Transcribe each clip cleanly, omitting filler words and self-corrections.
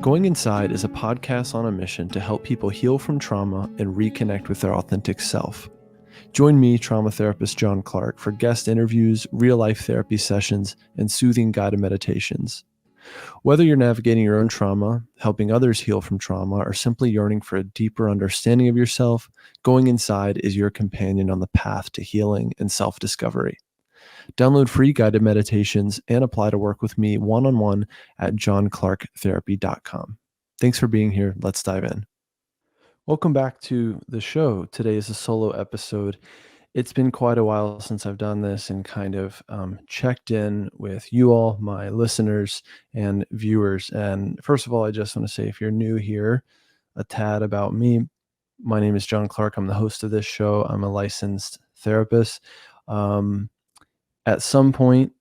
Going Inside is a podcast on a mission to help people heal from trauma and reconnect with their authentic self. Join me, trauma therapist John Clark, for guest interviews, real-life therapy sessions, and soothing guided meditations. Whether you're navigating your own trauma, helping others heal from trauma, or simply yearning for a deeper understanding of yourself, Going Inside is your companion on the path to healing and self-discovery. Download free guided meditations and apply to work with me one-on-one at johnclarktherapy.com. Thanks for being here. Let's dive in. Welcome back to the show. Today is a solo episode. It's been quite a while since I've done this and kind of checked in with you all, my listeners and viewers. And first of all, I just want to say, if you're new here, a tad about me. My name is John Clark. I'm the host of this show. I'm a licensed therapist. At some point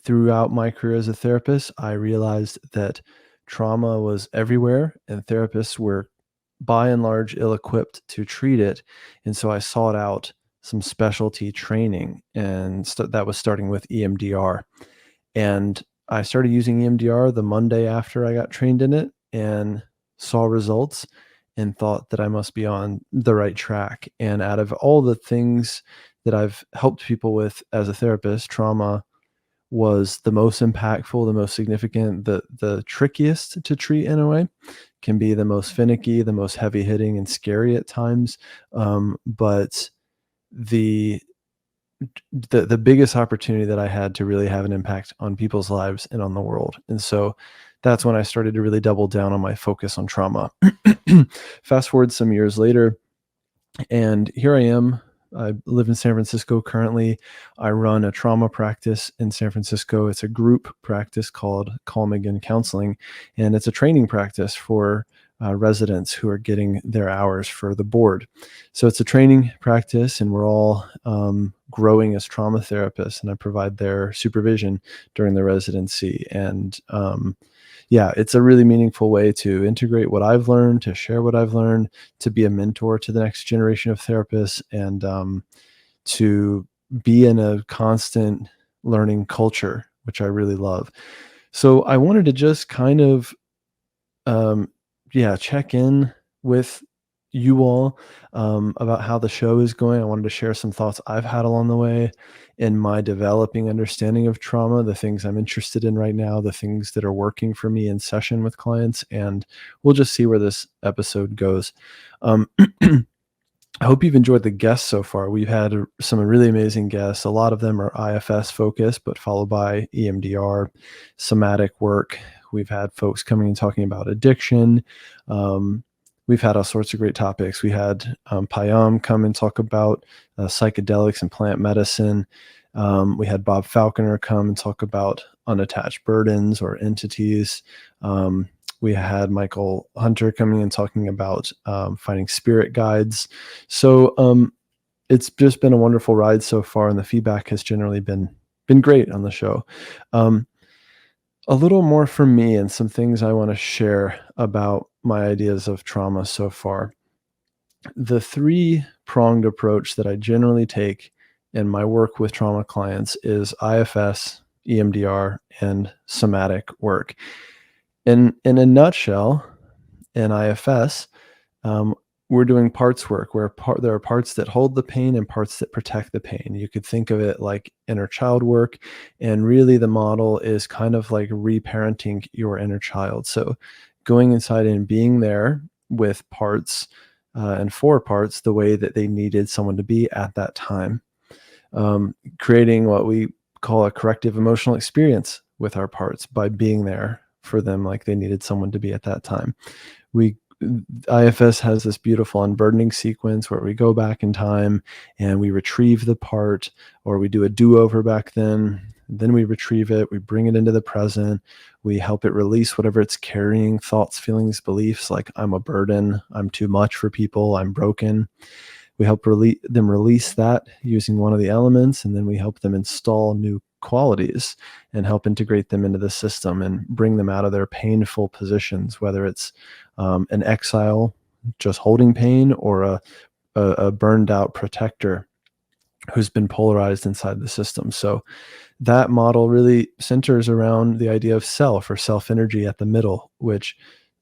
throughout my career as a therapist, I realized that trauma was everywhere and therapists were by and large ill-equipped to treat it. And so I sought out some specialty training, and that was starting with EMDR. And I started using EMDR the Monday after I got trained in it and saw results and thought that I must be on the right track. And out of all the things that I've helped people with as a therapist, trauma was the most impactful, the most significant, the trickiest to treat in a way, can be the most finicky, the most heavy hitting and scary at times. But the biggest opportunity that I had to really have an impact on people's lives and on the world. And so that's when I started to really double down on my focus on trauma. Fast forward some years later, and here I am. I live in San Francisco currently. I run a trauma practice in San Francisco. It's a group practice called Calm Again Counseling, and it's a training practice for residents who are getting their hours for the board. So it's a training practice, and we're all growing as trauma therapists, and I provide their supervision during the residency. And yeah, it's a really meaningful way to integrate what I've learned, to share what I've learned, to be a mentor to the next generation of therapists, and to be in a constant learning culture, which I really love. So I wanted to just kind of, check in with you all about how the show is going. I wanted to share some thoughts I've had along the way in my developing understanding of trauma, the things I'm interested in right now, the things that are working for me in session with clients, and we'll just see where this episode goes. I hope you've enjoyed the guests so far. We've had some really amazing guests. A lot of them are IFS focused, but followed by EMDR, somatic work. We've had folks coming and talking about addiction. We've had all sorts of great topics. We had Payam come and talk about psychedelics and plant medicine. We had Bob Falconer come and talk about unattached burdens or entities. We had Michael Hunter coming and talking about finding spirit guides. So it's just been a wonderful ride so far, and the feedback has generally been great on the show. A little more from me and some things I want to share about my ideas of trauma so far. The three-pronged approach that I generally take in my work with trauma clients is IFS, EMDR, and somatic work. In a nutshell, in IFS, we're doing parts work where there are parts that hold the pain and parts that protect the pain. You could think of it like inner child work. And really the model is kind of like reparenting your inner child. So going inside and being there with parts and for parts the way that they needed someone to be at that time. Creating what we call a corrective emotional experience with our parts by being there for them like they needed someone to be at that time. IFS has this beautiful unburdening sequence where we go back in time and we retrieve the part, or we do a do-over back then we retrieve it, we bring it into the present, we help it release whatever it's carrying, thoughts, feelings, beliefs, like I'm a burden, I'm too much for people, I'm broken. We help them release that using one of the elements, and then we help them install new qualities and help integrate them into the system and bring them out of their painful positions, whether it's an exile just holding pain, or a burned out protector who's been polarized inside the system. So that model really centers around the idea of self, or self energy at the middle, which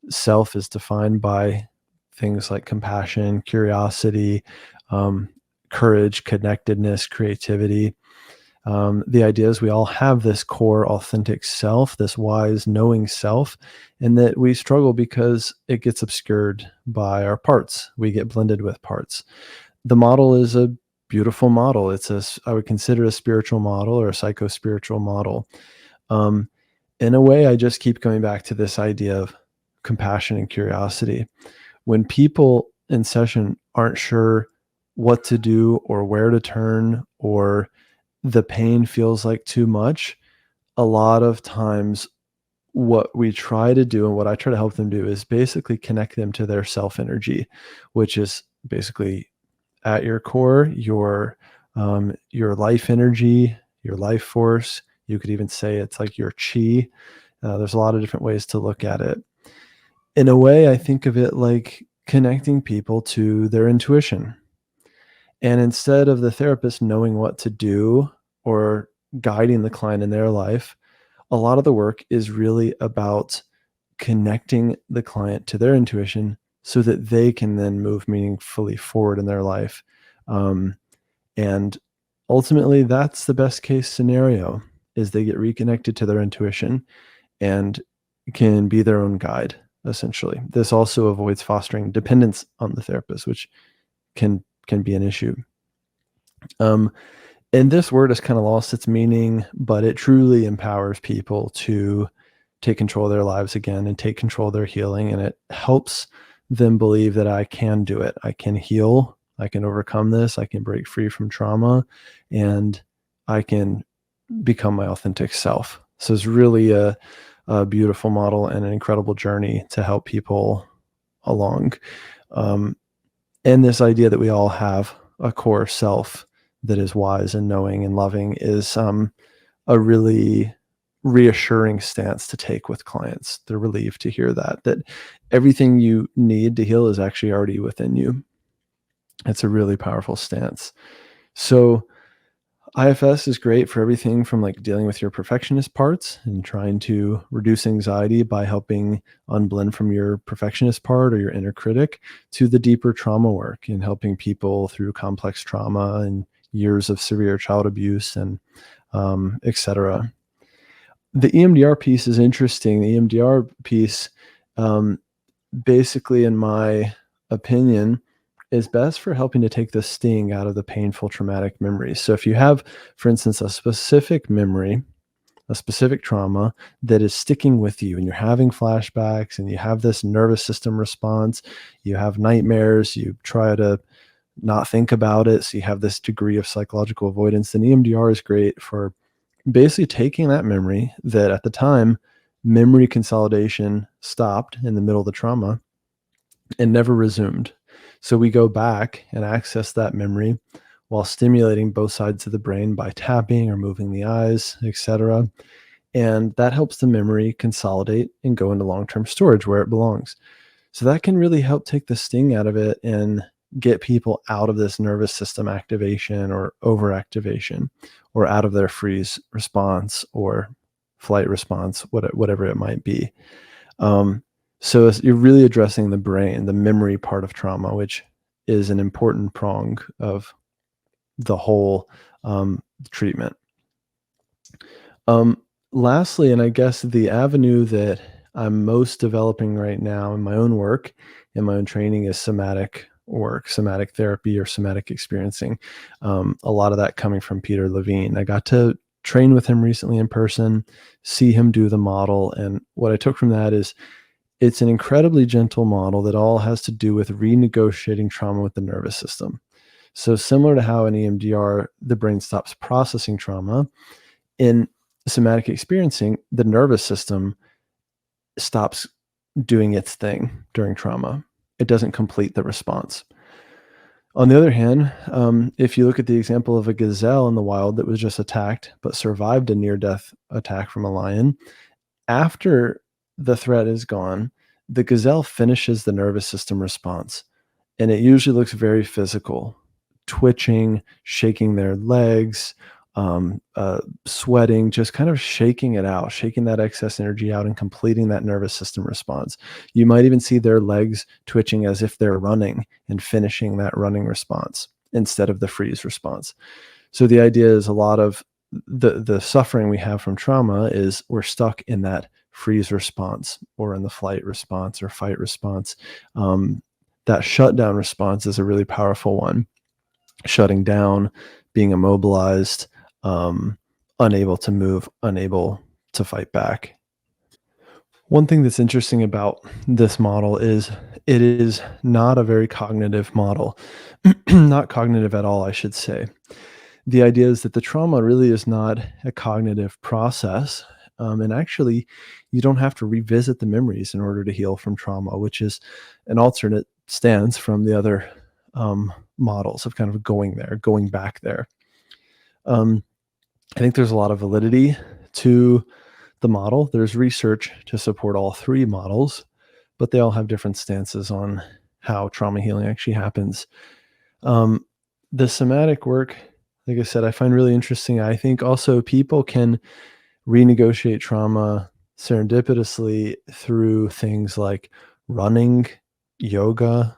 self is defined by things like compassion, curiosity, um, courage, connectedness, creativity. The idea is we all have this core authentic self, this wise knowing self, and that we struggle because it gets obscured by our parts. We get blended with parts. The model is a beautiful model. I would consider a spiritual model or a psycho-spiritual model. Um, in a way, I just keep going back to this idea of compassion and curiosity. When people in session aren't sure what to do or where to turn, or the pain feels like too much, a lot of times what we try to do and what I try to help them do is basically connect them to their self energy, which is basically at your core, your life energy, your life force. You could even say it's like your chi. There's a lot of different ways to look at it. In a way, I think of it like connecting people to their intuition. And instead of the therapist knowing what to do or guiding the client in their life, a lot of the work is really about connecting the client to their intuition so that they can then move meaningfully forward in their life. Um, and ultimately, that's the best case scenario is they get reconnected to their intuition and can be their own guide, essentially. This also avoids fostering dependence on the therapist, which can be an issue. And this word has kind of lost its meaning, but it truly empowers people to take control of their lives again and take control of their healing. And it helps them believe that I can do it. I can heal. I can overcome this. I can break free from trauma, and I can become my authentic self. So it's really a beautiful model and an incredible journey to help people along. Um, and this idea that we all have a core self that is wise and knowing and loving is a really reassuring stance to take with clients. They're relieved to hear that everything you need to heal is actually already within you. It's a really powerful stance. So IFS is great for everything from like dealing with your perfectionist parts and trying to reduce anxiety by helping unblend from your perfectionist part or your inner critic to the deeper trauma work and helping people through complex trauma and years of severe child abuse and etc. The EMDR piece is interesting. The EMDR piece, um, basically, in my opinion, is best for helping to take the sting out of the painful traumatic memories. So if you have, for instance, a specific memory, a specific trauma that is sticking with you and you're having flashbacks and you have this nervous system response, you have nightmares, you try to not think about it, so you have this degree of psychological avoidance, then EMDR is great for basically taking that memory that at the time memory consolidation stopped in the middle of the trauma and never resumed. So we go back and access that memory while stimulating both sides of the brain by tapping or moving the eyes, etc. And that helps the memory consolidate and go into long-term storage where it belongs. So that can really help take the sting out of it and get people out of this nervous system activation or overactivation or out of their freeze response or flight response, whatever it might be. So you're really addressing the brain, the memory part of trauma, which is an important prong of the whole treatment. Lastly, and I guess the avenue that I'm most developing right now in my own work, in my own training, is somatic work, somatic therapy, or somatic experiencing. A lot of that coming from Peter Levine. I got to train with him recently in person, see him do the model. And what I took from that is it's an incredibly gentle model that all has to do with renegotiating trauma with the nervous system. So similar to how in EMDR, the brain stops processing trauma, in somatic experiencing, the nervous system stops doing its thing during trauma. It doesn't complete the response. On the other hand, if you look at the example of a gazelle in the wild that was just attacked but survived a near-death attack from a lion, after the threat is gone, the gazelle finishes the nervous system response. And it usually looks very physical, twitching, shaking their legs, sweating, just kind of shaking it out, shaking that excess energy out and completing that nervous system response. You might even see their legs twitching as if they're running and finishing that running response instead of the freeze response. So the idea is a lot of the suffering we have from trauma is we're stuck in that freeze response or in the flight response or fight response. That shutdown response is a really powerful one. Shutting down, being immobilized, unable to move, unable to fight back. One thing that's interesting about this model is it is not a very cognitive model, not cognitive at all, I should say. The idea is that the trauma really is not a cognitive process. And actually, you don't have to revisit the memories in order to heal from trauma, which is an alternate stance from the other models of kind of going there, going back there. I think there's a lot of validity to the model. There's research to support all three models, but they all have different stances on how trauma healing actually happens. The somatic work, like I said, I find really interesting. I think also people can renegotiate trauma serendipitously through things like running, yoga,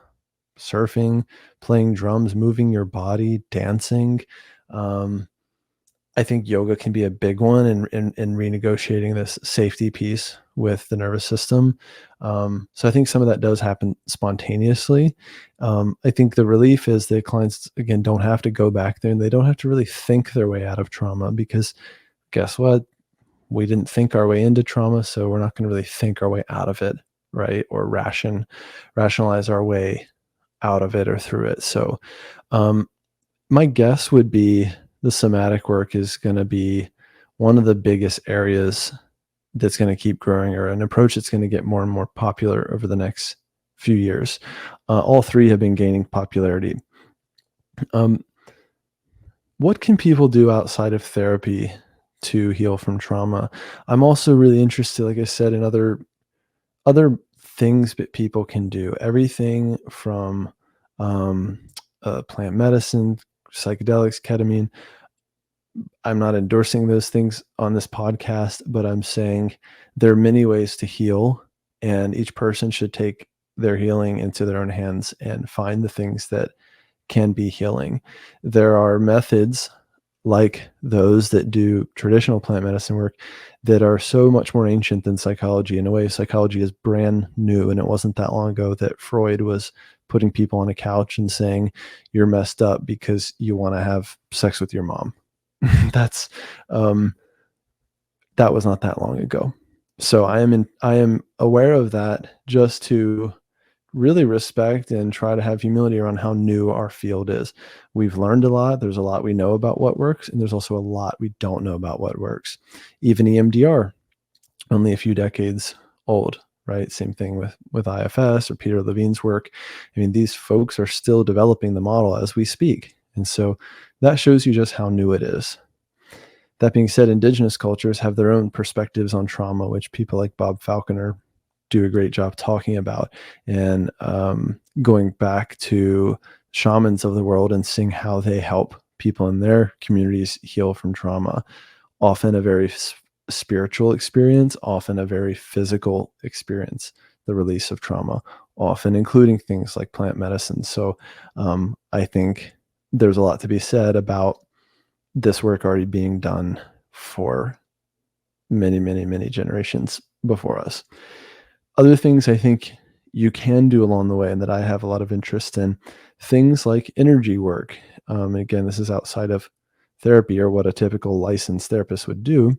surfing, playing drums, moving your body, dancing. I think yoga can be a big one in renegotiating this safety piece with the nervous system. So I think some of that does happen spontaneously. I think the relief is the clients, again, don't have to go back there and they don't have to really think their way out of trauma because guess what? We didn't think our way into trauma, so we're not going to really think our way out of it, right? Or rationalize our way out of it or through it. So my guess would be the somatic work is going to be one of the biggest areas that's going to keep growing, or an approach that's going to get more and more popular over the next few years. All three have been gaining popularity. What can people do outside of therapy to heal from trauma? I'm also really interested, like I said, in other things that people can do. Everything from plant medicine, psychedelics, ketamine. I'm not endorsing those things on this podcast, but I'm saying there are many ways to heal, and each person should take their healing into their own hands and find the things that can be healing. There are methods like those that do traditional plant medicine work that are so much more ancient than psychology. In a way, psychology is brand new, and it wasn't that long ago that Freud was putting people on a couch and saying, you're messed up because you want to have sex with your mom. That's that was not that long ago. So I am aware of that, just to really respect and try to have humility around how new our field is. We've learned a lot. There's a lot we know about what works, and there's also a lot we don't know about what works. Even EMDR, only a few decades old, right? Same thing with IFS or Peter Levine's work. I mean, these folks are still developing the model as we speak. And so that shows you just how new it is. That being said, indigenous cultures have their own perspectives on trauma, which people like Bob Falconer do a great job talking about, and going back to shamans of the world and seeing how they help people in their communities heal from trauma. Often a very spiritual experience, often a very physical experience, the release of trauma, often including things like plant medicine. So I think there's a lot to be said about this work already being done for many, many, many generations before us. Other things I think you can do along the way, and that I have a lot of interest in, things like energy work. Again, this is outside of therapy or what a typical licensed therapist would do,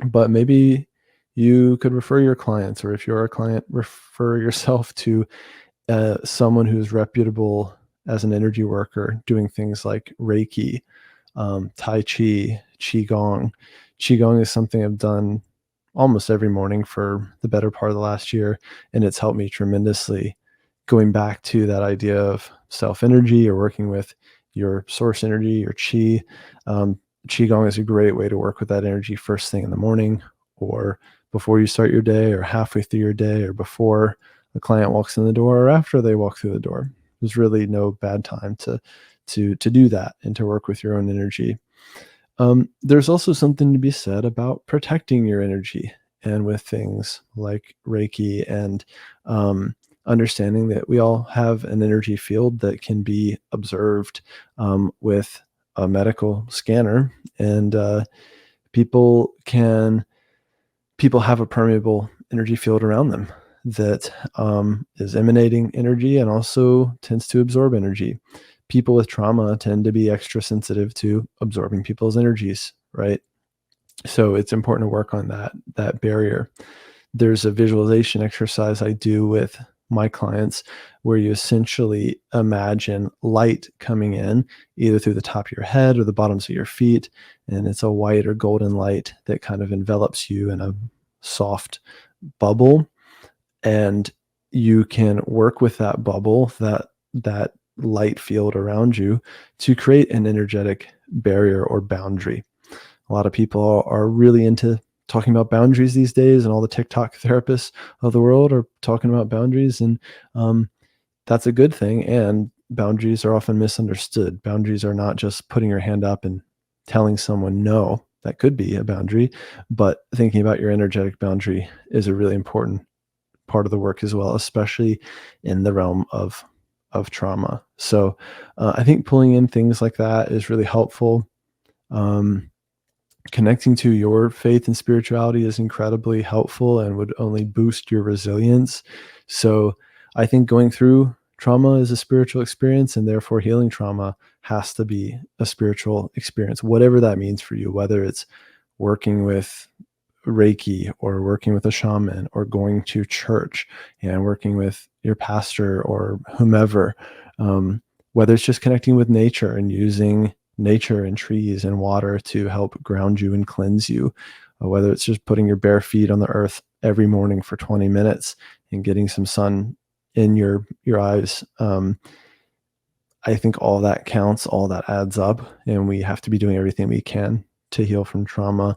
but maybe you could refer your clients, or if you're a client, refer yourself to someone who's reputable as an energy worker, doing things like Reiki, Tai Chi, Qigong. Qigong is something I've done almost every morning for the better part of the last year, and it's helped me tremendously. Going back to that idea of self energy, or working with your source energy, your Qi. Qigong is a great way to work with that energy first thing in the morning, or before you start your day, or halfway through your day, or before the client walks in the door, or after they walk through the door. There's really no bad time to do that and to work with your own energy. There's also something to be said about protecting your energy, and with things like Reiki and understanding that we all have an energy field that can be observed with a medical scanner, and people have a permeable energy field around them that is emanating energy and also tends to absorb energy. People with trauma tend to be extra sensitive to absorbing people's energies, right? So it's important to work on that barrier. There's a visualization exercise I do with my clients where you essentially imagine light coming in either through the top of your head or the bottoms of your feet. And it's a white or golden light that kind of envelops you in a soft bubble. And you can work with that bubble, that light field around you, to create an energetic barrier or boundary. A lot of people are really into talking about boundaries these days, and all the TikTok therapists of the world are talking about boundaries, and that's a good thing. And boundaries are often misunderstood. Boundaries are not just putting your hand up and telling someone no. That could be a boundary, but thinking about your energetic boundary is a really important part of the work as well, especially in the realm of trauma. So I think pulling in things like that is really helpful. Connecting to your faith and spirituality is incredibly helpful and would only boost your resilience. So I think going through trauma is a spiritual experience, and therefore healing trauma has to be a spiritual experience, whatever that means for you, whether it's working with Reiki or working with a shaman or going to church and working with your pastor or whomever, whether it's just connecting with nature and using nature and trees and water to help ground you and cleanse you, whether it's just putting your bare feet on the earth every morning for 20 minutes and getting some sun in your eyes. I think all that counts, all that adds up, and we have to be doing everything we can to heal from trauma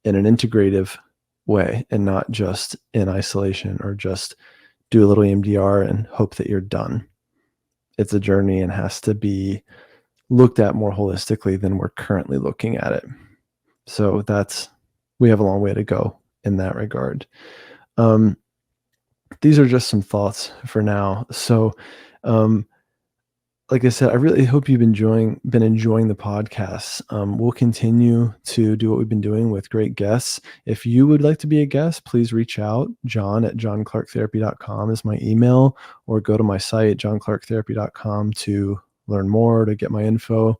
in an integrative way and not just in isolation or just do a little EMDR and hope that you're done. It's a journey and has to be looked at more holistically than we're currently looking at it. So we have a long way to go in that regard. These are just some thoughts for now. So, like I said, I really hope you've been enjoying the podcast. We'll continue to do what we've been doing with great guests. If you would like to be a guest, please reach out. John@johnclarktherapy.com is my email, or go to my site, johnclarktherapy.com, to learn more, to get my info.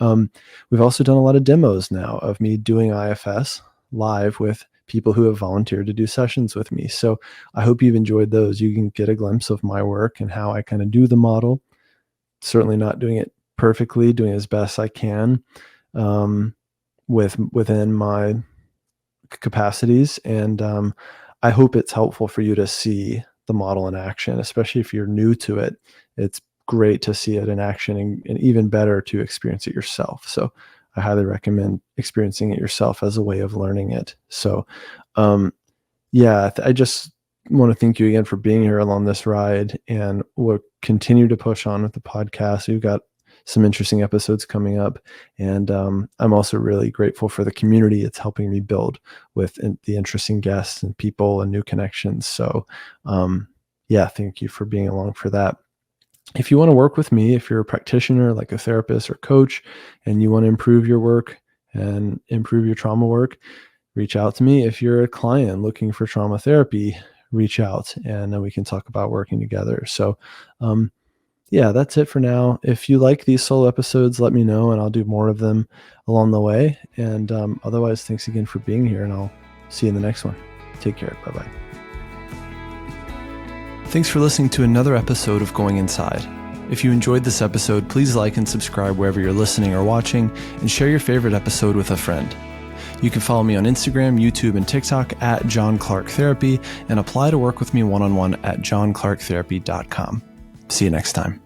We've also done a lot of demos now of me doing IFS live with people who have volunteered to do sessions with me. So I hope you've enjoyed those. You can get a glimpse of my work and how I kind of do the model. Certainly not doing it perfectly, doing as best I can within my capacities. And I hope it's helpful for you to see the model in action, especially if you're new to it. It's great to see it in action, and even better to experience it yourself. So I highly recommend experiencing it yourself as a way of learning it. So I just want to thank you again for being here along this ride, and we'll continue to push on with the podcast. We've got some interesting episodes coming up, and I'm also really grateful for the community it's helping me build with the interesting guests and people and new connections. So thank you for being along for that. If you want to work with me, if you're a practitioner like a therapist or coach, and you want to improve your work and improve your trauma work, reach out to me. If you're a client looking for trauma therapy, reach out, and then we can talk about working together. So that's it for now. If you like these solo episodes, let me know, and I'll do more of them along the way. And otherwise, thanks again for being here, and I'll see you in the next one. Take care. Bye-bye. Thanks for listening to another episode of Going Inside. If you enjoyed this episode, please like and subscribe wherever you're listening or watching, and share your favorite episode with a friend. You can follow me on Instagram, YouTube, and TikTok @JohnClarkTherapy, and apply to work with me one-on-one at johnclarktherapy.com. See you next time.